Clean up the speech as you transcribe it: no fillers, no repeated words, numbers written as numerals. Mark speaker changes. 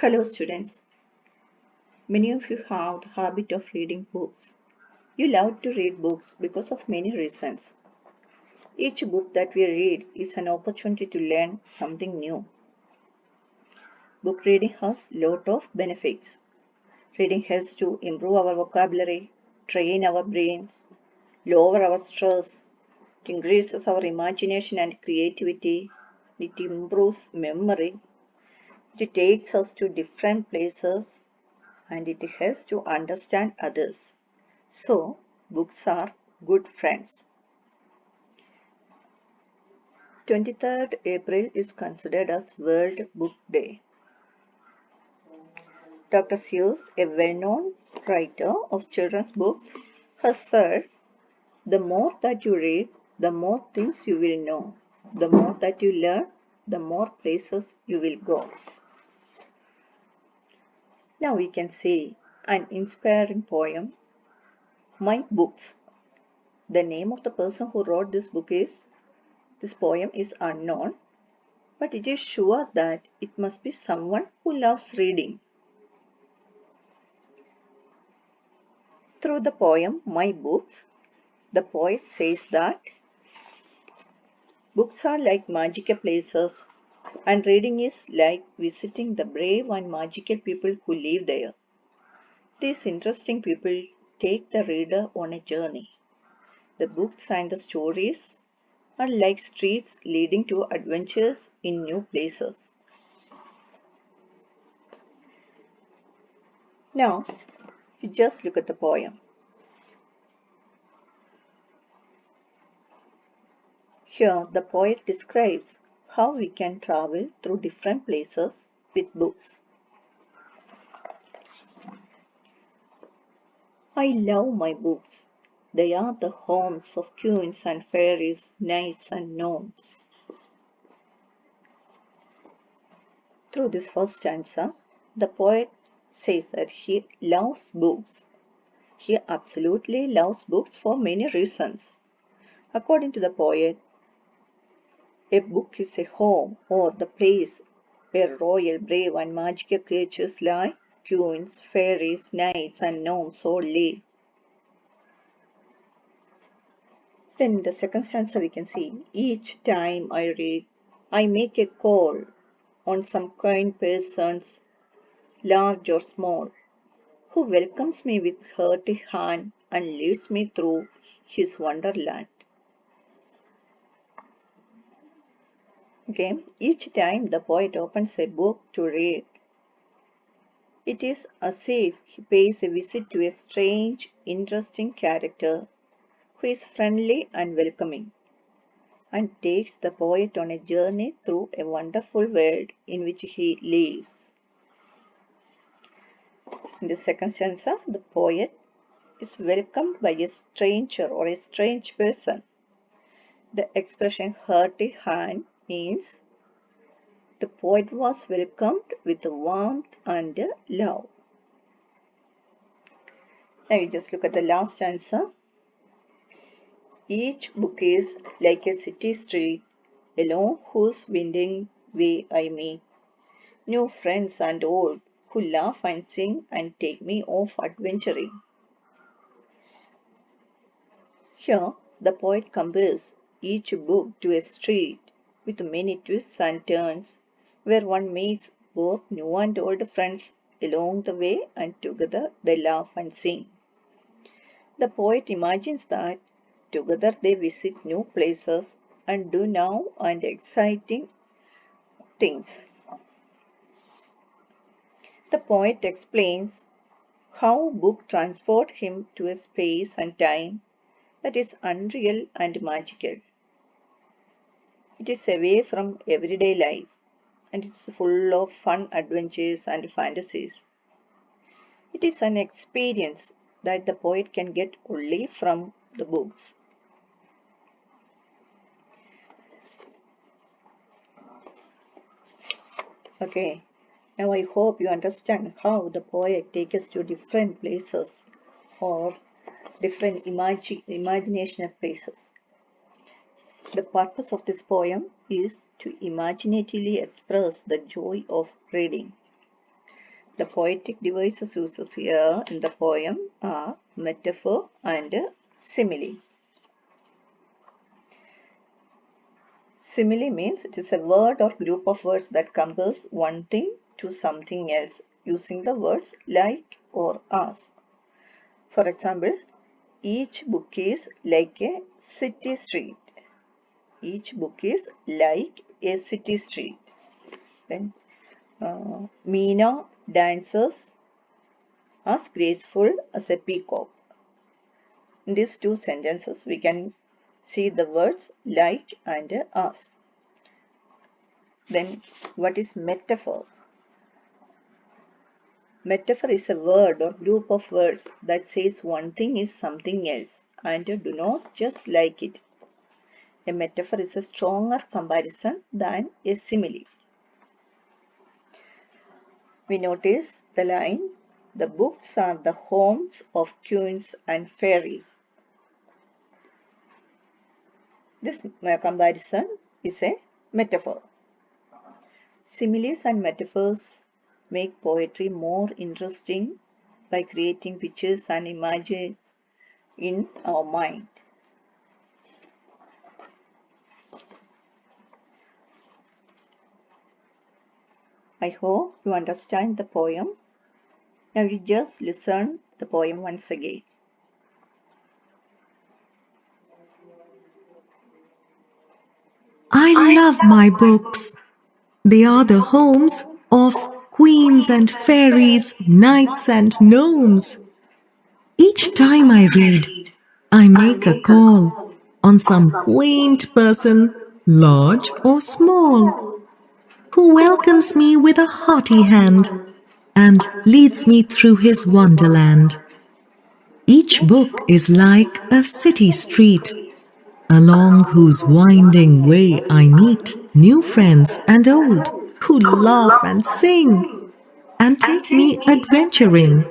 Speaker 1: Hello students, many of you have the habit of reading books. You love to read books because of many reasons. Each book that we read is an opportunity to learn something new. Book reading has lot of benefits. Reading helps to improve our vocabulary, train our brains, lower our stress, it increases our imagination and creativity, it improves memory, it takes us to different places, and it helps to understand others. So, books are good friends. 23rd April is considered as World Book Day. Dr. Seuss, a well-known writer of children's books, has said, "The more that you read, the more things you will know. The more that you learn, the more places you will go." Now we can see an inspiring poem, My Books. The name of the person who wrote this poem is unknown, but it is sure that it must be someone who loves reading. Through the poem My Books, the poet says that books are like magical places and reading is like visiting the brave and magical people who live there. These interesting people take the reader on a journey. The books and the stories are like streets leading to adventures in new places. Now, you just look at the poem. Here, the poet describes how we can travel through different places with books. I love my books. They are the homes of queens and fairies, knights and gnomes. Through this first stanza, the poet says that he loves books. He absolutely loves books for many reasons. According to the poet, a book is a home or the place where royal, brave, and magical creatures like queens, fairies, knights, and gnomes all live. Then in the second stanza we can see, each time I read, I make a call on some kind persons, large or small, who welcomes me with hearty hand and leads me through his wonderland. Okay, each time the poet opens a book to read, it is as if he pays a visit to a strange, interesting character who is friendly and welcoming, and takes the poet on a journey through a wonderful world in which he lives. In the second stanza, the poet is welcomed by a stranger or a strange person. The expression hearty hand means the poet was welcomed with warmth and love. Now you just look at the last stanza. Each book is like a city street, along whose winding way I meet new friends and old who laugh and sing and take me off adventuring. Here, the poet compares each book to a street with many twists and turns, where one meets both new and old friends along the way and together they laugh and sing. The poet imagines that together they visit new places and do new and exciting things. The poet explains how book transport him to a space and time that is unreal and magical. It is away from everyday life and it's full of fun adventures and fantasies. It is an experience that the poet can get only from the books. Okay, now I hope you understand how the poet takes us to different places or different imagination places. The purpose of this poem is to imaginatively express the joy of reading. The poetic devices used here in the poem are metaphor and simile. Simile means it is a word or group of words that compares one thing to something else using the words like or as. For example, each book is like a city street. Each book is like a city street. Then Meena dances as graceful as a peacock. In these two sentences, we can see the words like and as. Then, what is metaphor? Metaphor is a word or group of words that says one thing is something else and do not just like it. A metaphor is a stronger comparison than a simile. We notice the line, the books are the homes of queens and fairies. This comparison is a metaphor. Similes and metaphors make poetry more interesting by creating pictures and images in our mind. I hope you understand the poem. Now you just listen the poem once again.
Speaker 2: I love my books. They are the homes of queens and fairies, knights and gnomes. Each time I read, I make a call on some quaint person, large or small, who welcomes me with a hearty hand and leads me through his wonderland. Each book is like a city street, along whose winding way I meet new friends and old who laugh and sing and take me adventuring.